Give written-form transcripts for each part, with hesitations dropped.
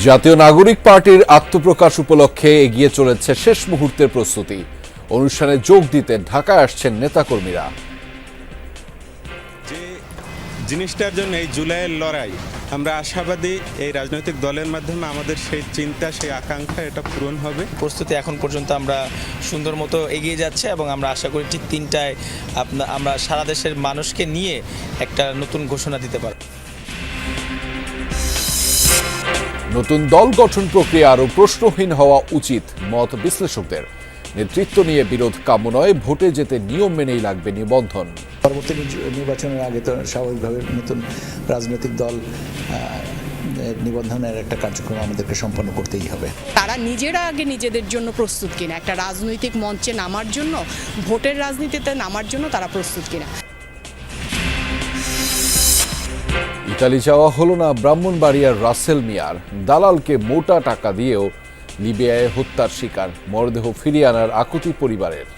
জাতীয় নাগরিক পার্টির আত্মপ্রকাশ উপলক্ষে এগিয়ে চলেছে শেষ মুহূর্তের প্রস্তুতি। অনুষ্ঠানে যোগ দিতে ঢাকায় আসছেন নেতাকর্মীরা। যে জিনিসটার জন্য এই জুলাইয়ের লড়াই, আমরা আশাবাদী এই রাজনৈতিক দলের মাধ্যমে আমাদের সেই চিন্তা, সেই আকাঙ্ক্ষা এটা পূরণ হবে। প্রস্তুতি এখন পর্যন্ত আমরা সুন্দর মতো এগিয়ে যাচ্ছে এবং আমরা আশা করি ঠিক 3টায় আমরা সারা দেশের মানুষকে নিয়ে একটা নতুন ঘোষণা দিতে পারব। নতুন দল গঠন প্রক্রিয়া আরও প্রশ্নহীন হওয়া উচিত মত বিশ্লেষকদের। নেতৃত্ব নিয়ে বিরোধ কাম্য নয়, ভোটে যেতে নিয়ম মেনেই লাগবে নিবন্ধন। পরবর্তী নির্বাচনের আগে তো স্বাভাবিকভাবে নতুন রাজনৈতিক দল নিবন্ধনের একটা কার্যক্রম আমাদেরকে সম্পন্ন করতেই হবে। তারা নিজেরা আগে নিজেদের জন্য প্রস্তুত কিনা, একটা রাজনৈতিক মঞ্চে নামার জন্য, ভোটের রাজনীতিতে নামার জন্য তারা প্রস্তুত কিনা। ইতালি যাওয়া হলো না ব্রাহ্মণবাড়িয়ার রাসেল মিয়ার। দালালকে মোটা টাকা দিয়েও লিবিয়ায় হত্যার শিকার, মরদেহ ফিরিয়ে আনার আকুতি পরিবারের।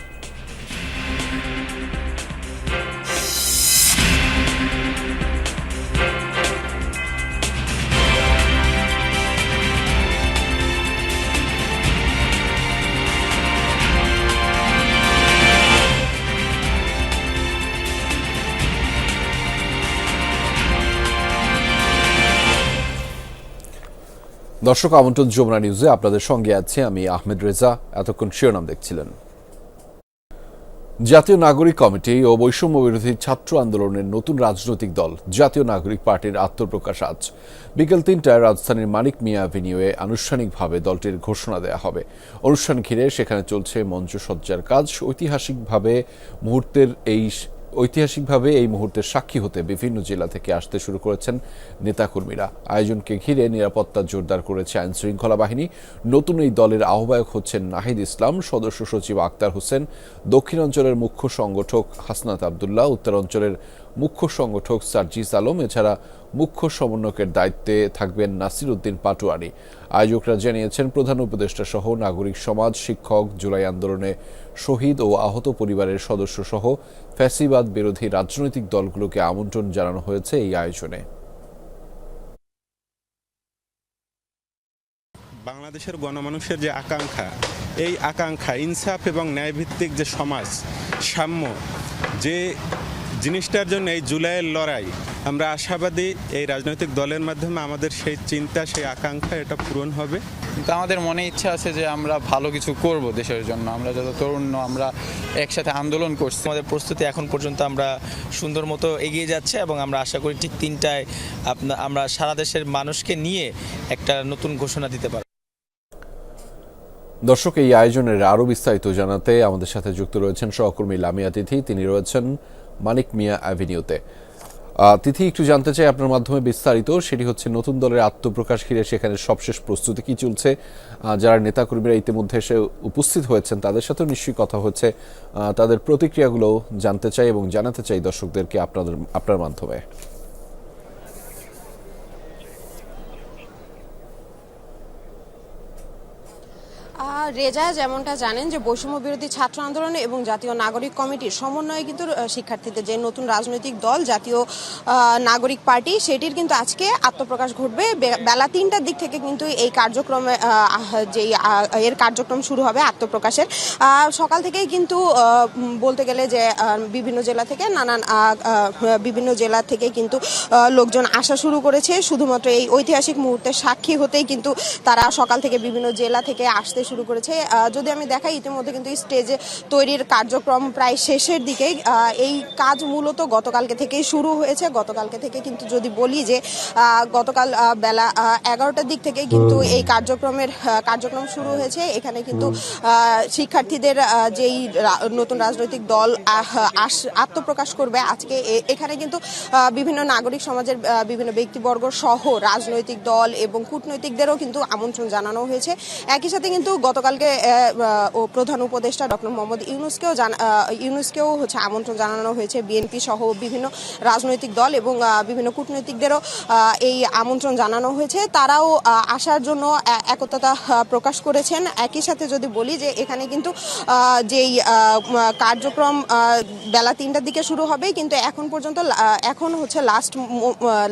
দর্শক, আমন্ত্রণ যমুনা নিউজে আপনাদের সঙ্গে আছে আমি আহমেদ রেজা। এতক্ষণ শিরোনাম দেখছিলেন। জাতীয় নাগরিক কমিটি ও বৈষম্য বিরোধী ছাত্র আন্দোলনের নতুন রাজনৈতিক দল জাতীয় নাগরিক পার্টির আত্মপ্রকাশ আজ বিকেল 3টায় রাজধানীর মানিক মিয়া অ্যাভিনিউয়ে আনুষ্ঠানিকভাবে দলটির ঘোষণা দেওয়া হবে। অনুষ্ঠান ঘিরে সেখানে চলছে মঞ্চসজ্জার কাজ। ঐতিহাসিকভাবে এই মুহূর্তের সাক্ষী হতে বিভিন্ন জেলা থেকে আসতে শুরু করেছেন নেতাকর্মীরা। আয়োজনকে ঘিরে নিরাপত্তা জোরদার করেছে আইন শৃঙ্খলা বাহিনী। নতুন এই দলের আহ্বায়ক হচ্ছেন নাহিদ ইসলাম, সদস্য সচিব আক্তার হোসেন, দক্ষিণাঞ্চলের মুখ্য সংগঠক হাসনাত আবদুল্লাহ, উত্তরাঞ্চলের মুখ্য সংগঠক সার্জিস আলম, এছাড়া মুখ্য সমন্বয়কের দায়িত্বে থাকবেন নাসির উদ্দিন পাটোয়ারি। আয়োজকরা জানিয়েছেন প্রধান উপদেষ্টা সহ নাগরিক সমাজ, শিক্ষক, জুলাই আন্দোলনে শহীদ ও আহত পরিবারের সদস্য সহ ফ্যাসিবাদ বিরোধী রাজনৈতিক দলগুলোকে আমন্ত্রণ জানানো হয়েছে এই আয়োজনে। বাংলাদেশের গণমানুষের যে আকাঙ্ক্ষা, এই আকাঙ্ক্ষা ইনসাফ এবং ন্যায়ভিত্তিক যে সমাজ, সাম্য, যে জিনিসটার জন্য এই জুলাইয়ের লড়াই, আমরা আশাবাদী এই রাজনৈতিক দলের মাধ্যমে আমাদের সেই চিন্তা, সেই আকাঙ্ক্ষা এটা পূরণ হবে। কিন্তু আমাদের মনে ইচ্ছা আছে যে আমরা ভালো কিছু করব দেশের জন্য। আমরা যত তরুণ আমরা একসাথে আন্দোলন করছি। আমাদের প্রস্তুতি এখন পর্যন্ত আমরা সুন্দর মতো এগিয়ে যাচ্ছে এবং আমরা আশা করি ঠিক 3টায় আমরা সারা দেশের মানুষকে নিয়ে একটা নতুন ঘোষণা দিতে পারব। দর্শক, এই আয়োজনের আরও বিস্তারিত জানাতে আমাদের সাথে যুক্ত রয়েছেন সহকর্মী লামিয়া তিথি। তিনি রয়েছেন মানিক মিয়া অ্যাভিনিউতে। তিথি, একটু জানতে চাই আপনার মাধ্যমে বিস্তারিত, সেটি হচ্ছে নতুন দলের আত্মপ্রকাশ ঘিরে সেখানে সবশেষ প্রস্তুতি কি চলছে। যারা নেতাকর্মীরা ইতিমধ্যে এসে উপস্থিত হয়েছেন তাদের সাথেও নিশ্চয়ই কথা হচ্ছে, তাদের প্রতিক্রিয়াগুলো জানতে চাই এবং জানাতে চাই দর্শকদেরকে আপনার মাধ্যমে। রেজা, যেমনটা জানেন যে বৈষম্য বিরোধী ছাত্র আন্দোলন এবং জাতীয় নাগরিক কমিটির সমন্বয়ে কিন্তু শিক্ষার্থীদের যে নতুন রাজনৈতিক দল জাতীয় নাগরিক পার্টি, সেটির কিন্তু আজকে আত্মপ্রকাশ ঘটবে। বেলা 3টার দিক থেকে কিন্তু এই কার্যক্রমে এর কার্যক্রম শুরু হবে আত্মপ্রকাশের। সকাল থেকেই কিন্তু বলতে গেলে যে বিভিন্ন জেলা থেকে কিন্তু লোকজন আসা শুরু করেছে। শুধুমাত্র এই ঐতিহাসিক মুহূর্তের সাক্ষী হতেই কিন্তু তারা সকাল থেকে বিভিন্ন জেলা থেকে আসতে শুরু করেছে। যদি আমি দেখাই, ইতিমধ্যে কিন্তু স্টেজে তৈরির কার্যক্রম প্রায় শেষের দিকে। এই কাজ মূলত গতকালকে থেকেই শুরু হয়েছে। গতকালকে থেকে কিন্তু যদি বলি যে গতকাল বেলা 11টার দিক থেকে কিন্তু এই কার্যক্রম শুরু হয়েছে। এখানে কিন্তু শিক্ষার্থীদের যেই নতুন রাজনৈতিক দল আত্মপ্রকাশ করবে আজকে, এখানে কিন্তু বিভিন্ন নাগরিক সমাজের বিভিন্ন ব্যক্তিবর্গ সহ রাজনৈতিক দল এবং কূটনৈতিকদেরও কিন্তু আমন্ত্রণ জানানো হয়েছে। একই সাথে কিন্তু গতকাল গতকালকে ও প্রধান উপদেষ্টা ডক্টর মোহাম্মদ ইউনূসকেও হচ্ছে আমন্ত্রণ জানানো হয়েছে। বিএনপি সহ বিভিন্ন রাজনৈতিক দল এবং বিভিন্ন কূটনীতিকদেরও এই আমন্ত্রণ জানানো হয়েছে। তারাও আসার জন্য একতা প্রকাশ করেছেন। একই সাথে যদি বলি যে এখানে কিন্তু যেই কার্যক্রম বেলা 3টার দিকে শুরু হবে, কিন্তু এখন পর্যন্ত এখন হচ্ছে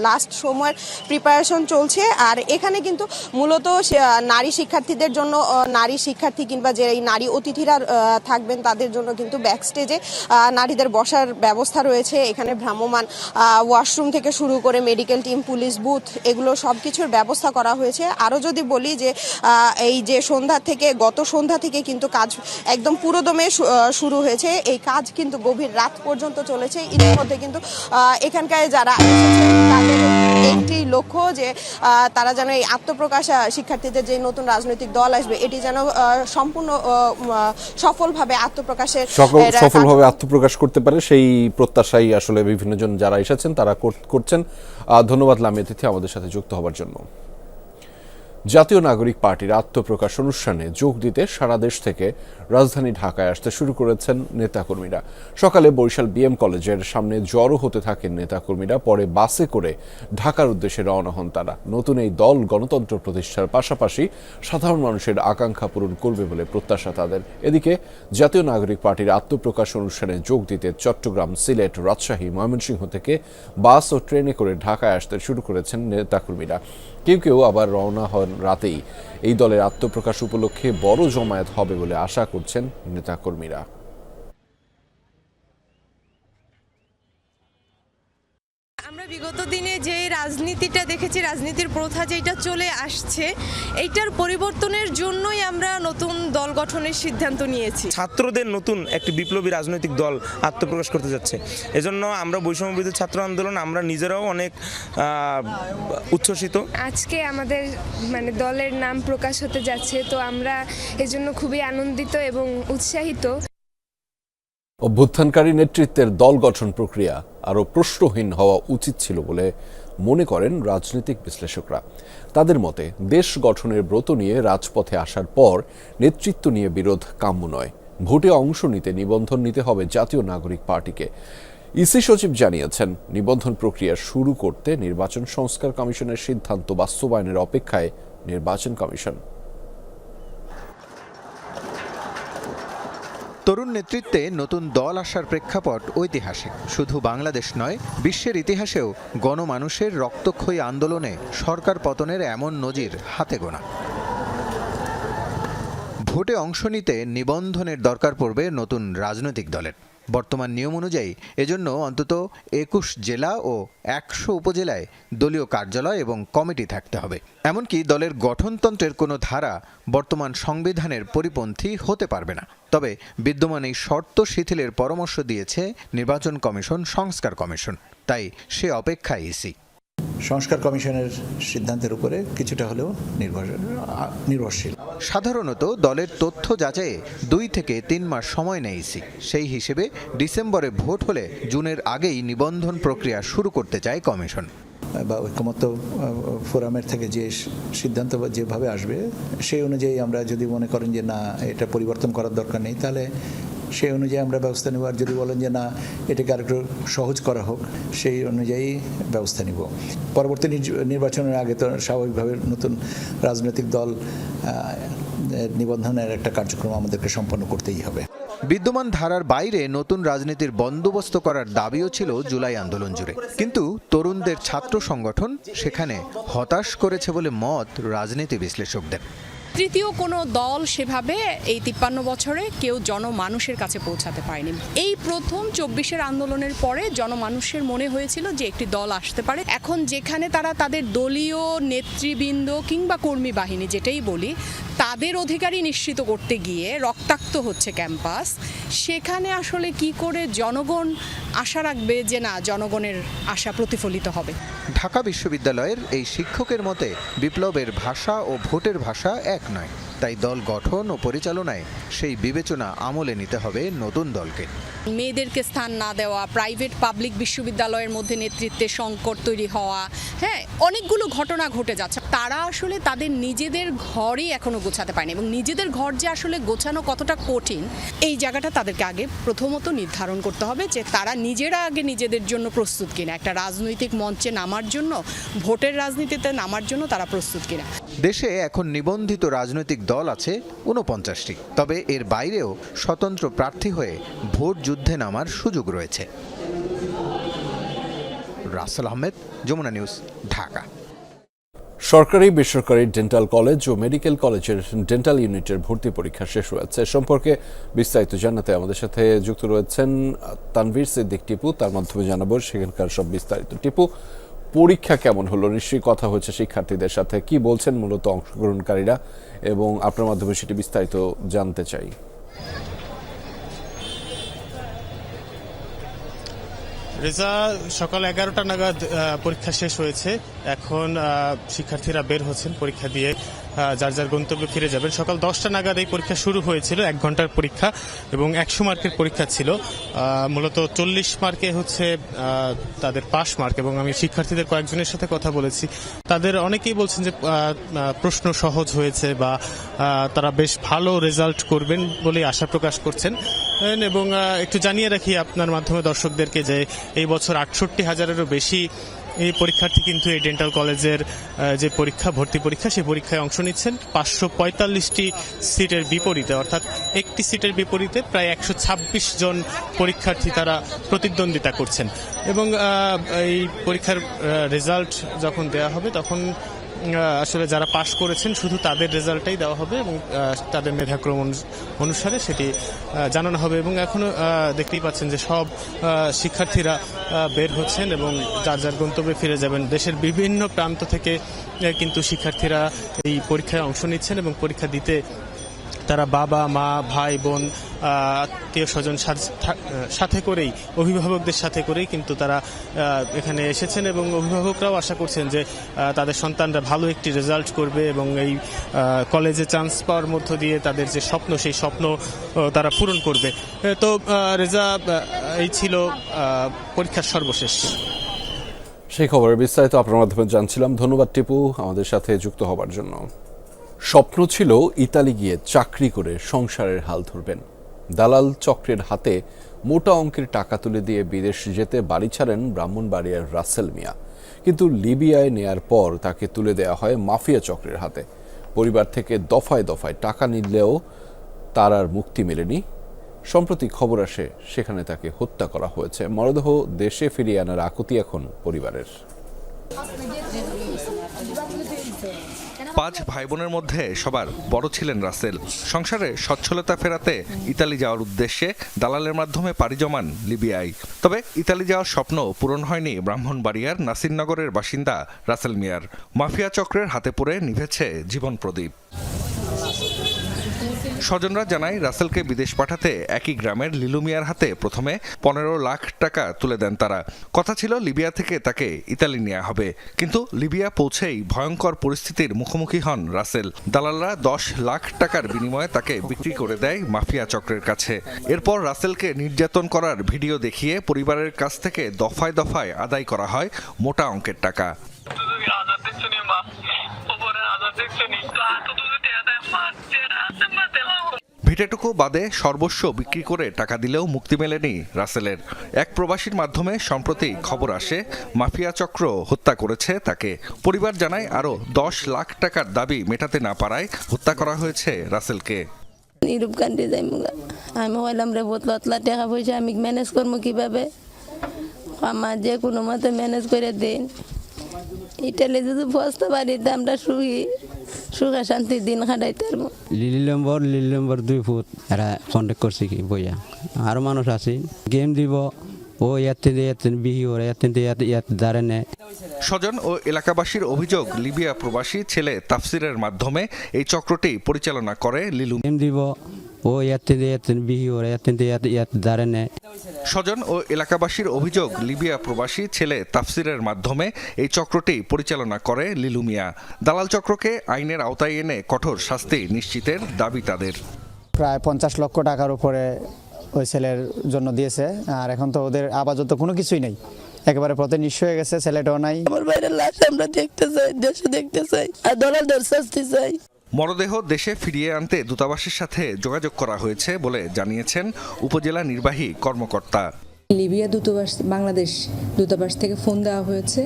লাস্ট সময়ের প্রিপারেশন চলছে। আর এখানে কিন্তু মূলত নারী শিক্ষার্থীদের জন্য, নারী শিক্ষার্থী কিংবা যে নারী অতিথিরা থাকবেন তাদের জন্য কিন্তু ব্যাক স্টেজে নারীদের বসার ব্যবস্থা রয়েছে। এখানে ভ্রাম্যমাণ ওয়াশরুম থেকে শুরু করে মেডিকেল টিম, পুলিশ বুথ, এগুলো সব কিছুর ব্যবস্থা করা হয়েছে। আরও যদি বলি যে এই যে গত সন্ধ্যা থেকে কিন্তু কাজ একদম পুরোদমে শুরু হয়েছে। এই কাজ কিন্তু গভীর রাত পর্যন্ত চলেছে। ইতিমধ্যে কিন্তু এখানকার যারা এসেছেন তাদের একটি লক্ষ্য যে তারা যেন এই আত্মপ্রকাশ, শিক্ষার্থীদের যে নতুন রাজনৈতিক দল আসবে এটি যেন সম্পূর্ণ সফলভাবে আত্মপ্রকাশ করতে পারে, সেই প্রত্যাশাই আসলে বিভিন্ন জন যারা এসেছেন তারা করছেন। ধন্যবাদ লামিয়া তিথি আমাদের সাথে যুক্ত হবার জন্য। জাতীয় নাগরিক পার্টির আত্মপ্রকাশ অনুষ্ঠানে যোগ দিতে সারা দেশ থেকে রাজধানী ঢাকায় আসতে শুরু করেছেন নেতাকর্মীরা। সকালে বরিশাল বিএম কলেজের সামনে জড়ো হতে থাকেন নেতাকর্মীরা, পরে বাসে করে ঢাকার উদ্দেশ্যে রওনা হন তারা। নতুন এই দল গণতন্ত্র প্রতিষ্ঠার পাশাপাশি সাধারণ মানুষের আকাঙ্ক্ষা পূরণ করবে বলে প্রত্যাশা তাদের। এদিকে জাতীয় নাগরিক পার্টির আত্মপ্রকাশ অনুষ্ঠানে যোগ দিতে চট্টগ্রাম, সিলেট, রাজশাহী, ময়মনসিংহ থেকে বাস ও ট্রেনে করে ঢাকায় আসতে শুরু করেছেন নেতাকর্মীরা। কেউ কেউ আবার রওনা হন রাতেই। এই দলের আত্মপ্রকাশ উপলক্ষে বড় জমায়েত হবে বলে আশা করছেন নেতাকর্মীরা। আমরা বিগত দিনে যে রাজনীতিটা দেখেছি, রাজনীতির প্রথা যেটা চলে আসছে, এইটার পরিবর্তনের জন্যই আমরা নতুন দল গঠনের সিদ্ধান্ত নিয়েছি। ছাত্রদের নতুন একটি বিপ্লবী রাজনৈতিক দল আত্মপ্রকাশ করতে যাচ্ছে। এজন্য আমরা বৈষম্যবিরোধী ছাত্র আন্দোলন আমরা নিজেরাও অনেক উচ্ছ্বসিত। আজকে আমাদের দলের নাম প্রকাশ হতে যাচ্ছে, তো আমরা এজন্য খুবই আনন্দিত এবং উৎসাহিত। অভ্যুত্থানকারী নেতৃত্বের দল গঠন প্রক্রিয়া আরও প্রশ্নহীন হওয়া উচিত ছিল বলে মনে করেন রাজনৈতিক বিশ্লেষকরা। তাদের মতে দেশ গঠনের ব্রত নিয়ে রাজপথে আসার পর নেতৃত্ব নিয়ে বিরোধ কাম্য নয়। ভোটে অংশ নিতে নিবন্ধন নিতে হবে জাতীয় নাগরিক পার্টিকে। ইসি সচিব জানিয়েছেন, নিবন্ধন প্রক্রিয়া শুরু করতে নির্বাচন সংস্কার কমিশনের সিদ্ধান্ত বাস্তবায়নের অপেক্ষায় নির্বাচন কমিশন। তরুণ নেতৃত্বে নতুন দল আসার প্রেক্ষাপট ঐতিহাসিক। শুধু বাংলাদেশ নয়, বিশ্বের ইতিহাসেও গণমানুষের রক্তক্ষয়ী আন্দোলনে সরকার পতনের এমন নজির হাতে গোনা। ভোটে অংশ নিতে নিবন্ধনের দরকার পড়বে নতুন রাজনৈতিক দলের। বর্তমান নিয়ম অনুযায়ী এজন্য অন্তত 21 জেলা ও 100 উপজেলায় দলীয় কার্যালয় এবং কমিটি থাকতে হবে। এমনকি দলের গঠনতন্ত্রের কোনো ধারা বর্তমান সংবিধানের পরিপন্থী হতে পারবে না। তবে বিদ্যমান এই শর্ত শিথিলের পরামর্শ দিয়েছে নির্বাচন কমিশন, সংস্কার কমিশন। তাই সে অপেক্ষায় ইসি। সংস্কার কমিশনের সিদ্ধান্তের উপরে কিছুটা হলেও নির্ভরশীল। সাধারণত দলের তথ্য যাচাইয়ে 2 থেকে 3 মাস সময় নেয় ইসি। সেই হিসেবে ডিসেম্বরে ভোট হলে জুনের আগেই নিবন্ধন প্রক্রিয়া শুরু করতে চায় কমিশন। বা ঐক্যমত্য ফোরামের থেকে যে সিদ্ধান্ত যেভাবে আসবে সেই অনুযায়ী আমরা যদি মনে করেন যে না, এটা পরিবর্তন করার দরকার নেই, তাহলে সেই অনুযায়ী আমরা ব্যবস্থা নেব। আর যদি বলেন যে না, এটাকে আরেকটু সহজ করা হোক, সেই অনুযায়ী ব্যবস্থা নিব। পরবর্তী নির্বাচনের আগে তো স্বাভাবিকভাবে নতুন রাজনৈতিক দল নিবন্ধনের একটা কার্যক্রম আমাদেরকে সম্পন্ন করতেই হবে। বিদ্যমান ধারার বাইরে নতুন রাজনীতির বন্দোবস্ত করার দাবিও ছিল জুলাই আন্দোলন জুড়ে। কিন্তু তরুণদের ছাত্র সংগঠন সেখানে হতাশ করেছে বলে মত রাজনীতি বিশ্লেষকদের। তৃতীয় কোনো দল সেভাবে এই 53 বছরে কেউ জনমানুষের কাছে পৌঁছাতে পারেনি। এই প্রথম 24-এর আন্দোলনের পরে জনমানুষের মনে হয়েছিল যে একটি দল আসতে পারে। এখন যেখানে তারা তাদের দলীয় নেতৃবৃন্দ কিংবা কর্মী বাহিনী, যেটাই বলি, তাদের অধিকারই নিশ্চিত করতে গিয়ে রক্তাক্ত হচ্ছে ক্যাম্পাস, সেখানে আসলে কি করে জনগণ আশা রাখবে যে না, জনগণের আশা প্রতিফলিত হবে? ঢাকা বিশ্ববিদ্যালয়ের এই শিক্ষকের মতে বিপ্লবের ভাষা ও ভোটের ভাষা এক নয়। তাই দল গঠন ও পরিচালনায় সেই বিবেচনা আমলে নিতে হবে নতুন দলকে। মেয়েদেরকে স্থান না দেওয়া, প্রাইভেট পাবলিক বিশ্ববিদ্যালয়ের মধ্যে নেতৃত্বে সংকট তৈরি হওয়া, হ্যাঁ, অনেকগুলো ঘটনা ঘটে যাচ্ছে। তারা আসলে তাদের নিজেদের ঘরই এখনো গোছাতে পারেনি, এবং নিজেদের ঘর যে আসলে গোছানো কতটা কঠিন এই জায়গাটা তাদেরকে আগে প্রথমত নির্ধারণ করতে হবে যে তারা নিজেরা আগে নিজেদের জন্য প্রস্তুত কিনা, একটা রাজনৈতিক মঞ্চে নামার জন্য, ভোটের রাজনীতিতে নামার জন্য তারা প্রস্তুত কিনা। দেশে এখন নিবন্ধিত রাজনৈতিক দল আছে 49টি, তবে এর বাইরেও স্বতন্ত্র প্রার্থী হয়ে ভোট যুদ্ধে নামার সুযোগ রয়েছে। রাসেল আহমেদ, যমুনা নিউজ, ঢাকা। সরকারি বেসরকারি ডেন্টাল কলেজ ও মেডিকেল কলেজের ডেন্টাল ইউনিটের ভর্তি পরীক্ষা শেষ হয়েছে। সম্পর্কে বিস্তারিত জানাতে আমাদের সাথে যুক্ত রয়েছেন তানভীর সিদ্দিক টিপু। তার মাধ্যমে জানাবো সেখানকার সব বিস্তারিত। টিপু, পরীক্ষা কেমন হলো? নিশ্চয়ই কথা হচ্ছে শিক্ষার্থীদের সাথে, কি বলছেন মূলত অংশগ্রহণকারীরা, এবং আপনার মাধ্যমে সেটি বিস্তারিত জানতে চাই। রেজা, সকাল 11টা নাগাদ পরীক্ষা শেষ হয়েছে। এখন শিক্ষার্থীরা বের হচ্ছেন পরীক্ষা দিয়ে যার যার গন্তব্যে ফিরে যাবেন। সকাল 10টা নাগাদ এই পরীক্ষা শুরু হয়েছিল, 1 ঘন্টার পরীক্ষা এবং 100 মার্কের পরীক্ষা ছিল। মূলত 40 মার্কে হচ্ছে তাদের পাস মার্ক, এবং আমি শিক্ষার্থীদের কয়েকজনের সাথে কথা বলেছি, তাদের অনেকেই বলছেন যে প্রশ্ন সহজ হয়েছে বা তারা বেশ ভালো রেজাল্ট করবেন বলে আশা প্রকাশ করছেন। এবং একটু জানিয়ে রাখি আপনার মাধ্যমে দর্শকদেরকে যে এই বছর 68,000-এরও বেশি এই পরীক্ষার্থী কিন্তু এই ডেন্টাল কলেজের যে পরীক্ষা, ভর্তি পরীক্ষা, সেই পরীক্ষায় অংশ নিচ্ছেন। 545টি সিটের বিপরীতে, অর্থাৎ একটি সিটের বিপরীতে প্রায় 126 জন পরীক্ষার্থী তারা প্রতিদ্বন্দ্বিতা করছেন। এবং এই পরীক্ষার রেজাল্ট যখন দেওয়া হবে তখন আসলে যারা পাশ করেছেন শুধু তাদের রেজাল্টটাই দেওয়া হবে এবং তাদের মেধাক্রম অনুসারে সেটি জানানো হবে। এবং এখনো দেখতেই পাচ্ছেন যে সব শিক্ষার্থীরা বের হচ্ছেন এবং যার যার গন্তব্যে ফিরে যাবেন। দেশের বিভিন্ন প্রান্ত থেকে কিন্তু শিক্ষার্থীরা এই পরীক্ষায় অংশ নিচ্ছেন এবং পরীক্ষা দিতে তারা বাবা, মা, ভাই, বোন, আত্মীয় স্বজন সাথে করেই, অভিভাবকদের সাথে করেই কিন্তু তারা এখানে এসেছেন। এবং অভিভাবকরাও আশা করছেন যে তাদের সন্তানরা ভালো একটি রেজাল্ট করবে এবং এই কলেজে চান্স পাওয়ার মধ্য দিয়ে তাদের যে স্বপ্ন, সেই স্বপ্ন তারা পূরণ করবে। তো রেজা, এই ছিল পরীক্ষার সর্বশেষ। সেই খবরের বিস্তারিত আপনার মাধ্যমে জানছিলাম। ধন্যবাদ টিপু আমাদের সাথে যুক্ত হবার জন্য। স্বপ্ন ছিল ইতালি গিয়ে চাকরি করে সংসারের হাল ধরবেন। দালাল চক্রের হাতে মোটা অঙ্কের টাকা তুলে দিয়ে বিদেশ যেতে বাড়ি ছাড়েন ব্রাহ্মণবাড়িয়ার রাসেল মিয়া, কিন্তু লিবিয়ায় নেয়ার পর তাকে তুলে দেওয়া হয় মাফিয়া চক্রের হাতে। পরিবার থেকে দফায় দফায় টাকা নিলেও তার আর মুক্তি মেলেনি। সম্প্রতি খবর আসে সেখানে তাকে হত্যা করা হয়েছে। মরদেহ দেশে ফিরিয়ে আনার আকুতি এখন পরিবারের। 5 ভাই বোনের মধ্যে সবার বড় ছিলেন রাসেল। সংসারে সচ্ছলতা ফেরাতে ইতালি যাওয়ার উদ্দেশ্যে দালালের মাধ্যমে পাড়ি জমান লিবিয়ায়। তবে ইতালি যাওয়ার স্বপ্ন পূরণ হয়নি ব্রাহ্মণবাড়িয়ার নাসিরনগরের বাসিন্দা রাসেল মিয়ার। মাফিয়া চক্রের হাতে পড়ে নিভেছে জীবন প্রদীপ। স্বজনরা জানায়, রাসেলকে বিদেশ পাঠাতে একই গ্রামের লিলু মিয়ার হাতে প্রথমে 15 লাখ টাকা তুলে দেন তারা। কথা ছিল লিবিয়া থেকে তাকে ইতালি নেওয়া হবে, কিন্তু লিবিয়া পৌঁছেই ভয়ঙ্কর পরিস্থিতির মুখোমুখি হন রাসেল। দালালরা 10 লাখ টাকার বিনিময়ে তাকে বিক্রি করে দেয় মাফিয়া চক্রের কাছে। এরপর রাসেলকে নির্যাতন করার ভিডিও দেখিয়ে পরিবারের কাছ থেকে দফায় দফায় আদায় করা হয় মোটা অঙ্কের টাকা। ভিটেটুকু বাদে সর্বস্ব বিক্রি করে টাকা দিলেও মুক্তি মেলেনি রাসেলের। এক প্রবাসীর মাধ্যমে সম্প্রতি খবর আসে মাফিয়া চক্র হত্যা করেছে তাকে। পরিবার জানায়, আরও 10 লাখ টাকার দাবি মেটাতে না পারায় হত্যা করা হয়েছে রাসেলকে। ইউরোপ কান্ট্রি যাইমুগা, আমি হইলাম রে বোতলা টাকা পয়সা আমি ম্যানেজ করবো কিভাবে, আমার যে কোনো মতে ম্যানেজ করে দিন। ইটালি যদি বসতে পারি আমরা সুখে শান্তির দিন কাটাইতে পারবো। লিলি নম্বর 2 ফুট এরা কন্ট্যাক্ট করছে কি বইয়া, আরো মানুষ আছে গেম দিব, ও ইয়াতে বিহি ওরা ইয়াতে দাঁড়ে নেয়। স্বজন ও এলাকাবাসীর অভিযোগ, লিবিয়া প্রবাসী ছেলে তাফসিরের মাধ্যমে এই চক্রটি পরিচালনা করে লিলু। গেম দিব, ও ইয়াতে বিহি ওরা ইয়াতে দাঁড়ে নেয়। স্বজন ও এলাকাবাসীর অভিযোগ, লিবিয়া প্রবাসী ছেলে তাফসিরের মাধ্যমে এই চক্রটি পরিচালনা করে লিলু মিয়া। দালাল চক্রকে আইনের আওতায় এনে কঠোর শাস্তি নিশ্চিতের দাবি তাদের। প্রায় 50 লক্ষ টাকার উপরে ওই ছেলের জন্য দিয়েছে। আর এখন তো ওদের আপাতত কোনো কিছুই নেই, একেবারে পথে নিঃস্ব হয়ে গেছে, ছেলেটাও নাই। আমার ভাইয়ের লাশ আমরা দেখতে চাই, দেশে দেখতে চাই, আর দলের শাস্তি চাই। মরদেহ দেশে ফিরিয়ে আনতে দূতাবাসের সাথে যোগাযোগ করা হয়েছে বলে জানিয়েছেন উপজেলা নির্বাহী কর্মকর্তা। লিবিয়া দূতাবাস, বাংলাদেশ দূতাবাস থেকে ফোন দেওয়া হয়েছে,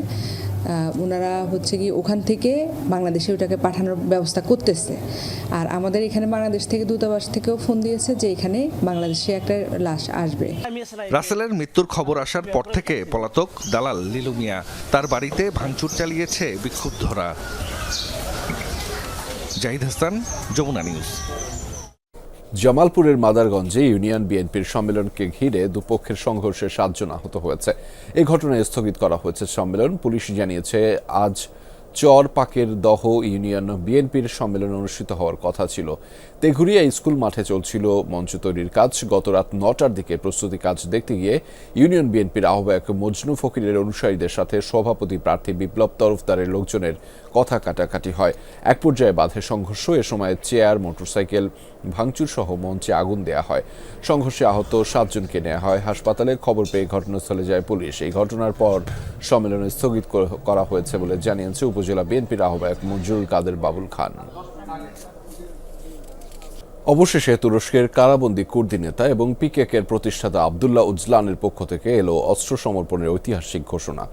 ওনারা হচ্ছে কি ওখান থেকে বাংলাদেশে ওটাকে পাঠানোর ব্যবস্থা করতেছে। আর আমাদের এখানে বাংলাদেশ থেকে দূতাবাস থেকেও ফোন দিয়েছে যে এখানে বাংলাদেশে একটা লাশ আসবে। রাসেলের মৃত্যুর খবর আসার পর থেকে পলাতক দালাল লিলু মিয়া, তার বাড়িতে ভাঙচুর চালিয়েছে বিক্ষুব্ধরা। জাহিদ হাসান, যমুনা নিউজ। জামালপুরের মাদারগঞ্জে ইউনিয়ন বিএনপির সম্মেলনকে ঘিরে দুপক্ষের সংঘর্ষে 7 জন আহত হয়েছে। এই ঘটনায় স্থগিত করা হয়েছে সম্মেলন। পুলিশ জানিয়েছে আজ চরপাকের দহ ইউনিয়ন বিএনপির সম্মেলন অনুষ্ঠিত হওয়ার কথা ছিল। তেঘুরিয়া স্কুল মাঠে চলছিল মঞ্চ তৈরির কাজ। গত রাত 9টার দিকে প্রস্তুতি কাজ দেখতে গিয়ে ইউনিয়ন বিএনপির আহ্বায়ক মজনু ফকিরের অনুসারীদের সাথে সভাপতি প্রার্থী বিপ্লব তরফদারের লোকজনের কথা কাটাকাটি হয়। এক পর্যায়ে বাধে সংঘর্ষ। এ সময় চেয়ার, মোটরসাইকেল ভাঙচুর সহ মঞ্চে আগুন দেয়া হয়। সংঘর্ষে আহত 7 জনকে নেওয়া হয় হাসপাতালে। খবর পেয়ে ঘটনাস্থলে যায় পুলিশ। এই ঘটনার পর সম্মেলন স্থগিত করা হয়েছে বলে জানিয়েছে উপজেলা বিএনপির আহ্বায়ক মঞ্জুরুল কাদের বাবুল খান। অবশেষে তুরস্কের কারাবন্দী কুর্দি নেতা এবং পিকেকের প্রতিষ্ঠাতা আবদুল্লাহ উজলানের পক্ষ থেকে এলো অস্ত্র সমর্পণের ঐতিহাসিক ঘোষণা।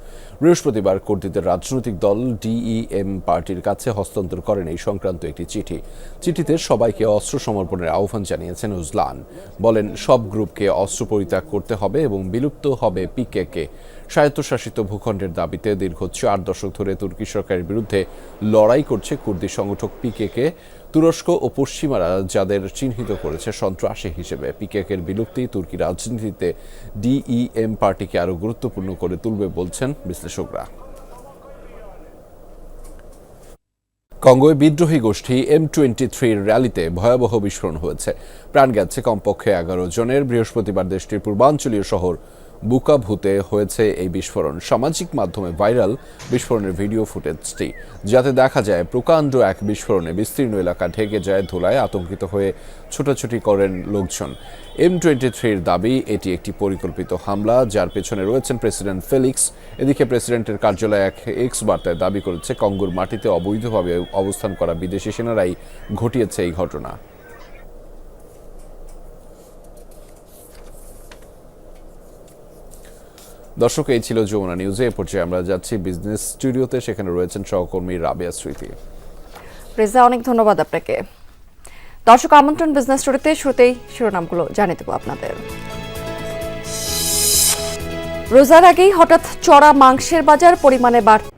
বৃহস্পতিবার কুর্দিদের রাজনৈতিক দল ডিইএম পার্টির কাছে হস্তান্তর করেন এই সংক্রান্ত একটি চিঠি। চিঠিতে সবাইকে অস্ত্র সমর্পণের আহ্বান জানিয়েছেন উজলান। বলেন, সব গ্রুপকে অস্ত্র পরিত্যাগ করতে হবে এবং বিলুপ্ত হবে পিকেকে। স্বায়ত্তশাসিত ভূখণ্ডের দাবিতে দীর্ঘ 4 দশক ধরে তুর্কি সরকারের বিরুদ্ধে লড়াই করছে কুর্দি সংগঠক পিকেকে। তুরস্ক ও পশ্চিমারা যাদের চিহ্নিত করেছে সন্ত্রাসী হিসেবে। পিকেকের বিলুপ্তি তুর্কি রাজনীতিতে ডিইএম পার্টিকে আরও গুরুত্বপূর্ণ করে তুলবে বলছেন বিশ্লেষকরা। কঙ্গোয় বিদ্রোহী গোষ্ঠী M23 র্যালিতে ভয়াবহ বিস্ফোরণ হয়েছে। প্রাণ গেছে কমপক্ষে 11 জনের। বৃহস্পতিবার দেশটির পূর্বাঞ্চলীয় শহর বুকাভুতে হয়েছে এই বিস্ফোরণ। সামাজিক মাধ্যমে ভাইরাল বিস্ফোরণের ভিডিও ফুটেজটি, যাতে দেখা যায় প্রকাণ্ড এক বিস্ফোরণে বিস্তীর্ণ এলাকা ঢেকে যায় ধুলায়। আতঙ্কিত হয়ে ছোটাছুটি করেন লোকজন। M23 দাবি এটি একটি পরিকল্পিত হামলা, যার পেছনে রয়েছেন প্রেসিডেন্ট ফেলিক্স। এদিকে প্রেসিডেন্টের কার্যালয় এক এক্স বার্তায় দাবি করেছে কঙ্গোর মাটিতে অবৈধভাবে অবস্থান করা বিদেশি সেনারাই ঘটিয়েছে এই ঘটনা। দর্শক, এই ছিল যমুনা নিউজে। এ পর্যায়ে আমরা যাচ্ছি বিজনেস স্টুডিওতে। সেখানে রয়েছেন সহকর্মী রাবেয়া স্মৃতি। রেজা, অনেক ধন্যবাদ আপনাকে। দর্শক, আমন্ত্রণ বিজনেস স্টুডিওতে। শুরুতেই শিরোনামগুলো জানিয়ে দেব আপনাদের। রোজার আগেই হঠাৎ চড়া মাংসের বাজার, পরিমাণে বাড়তে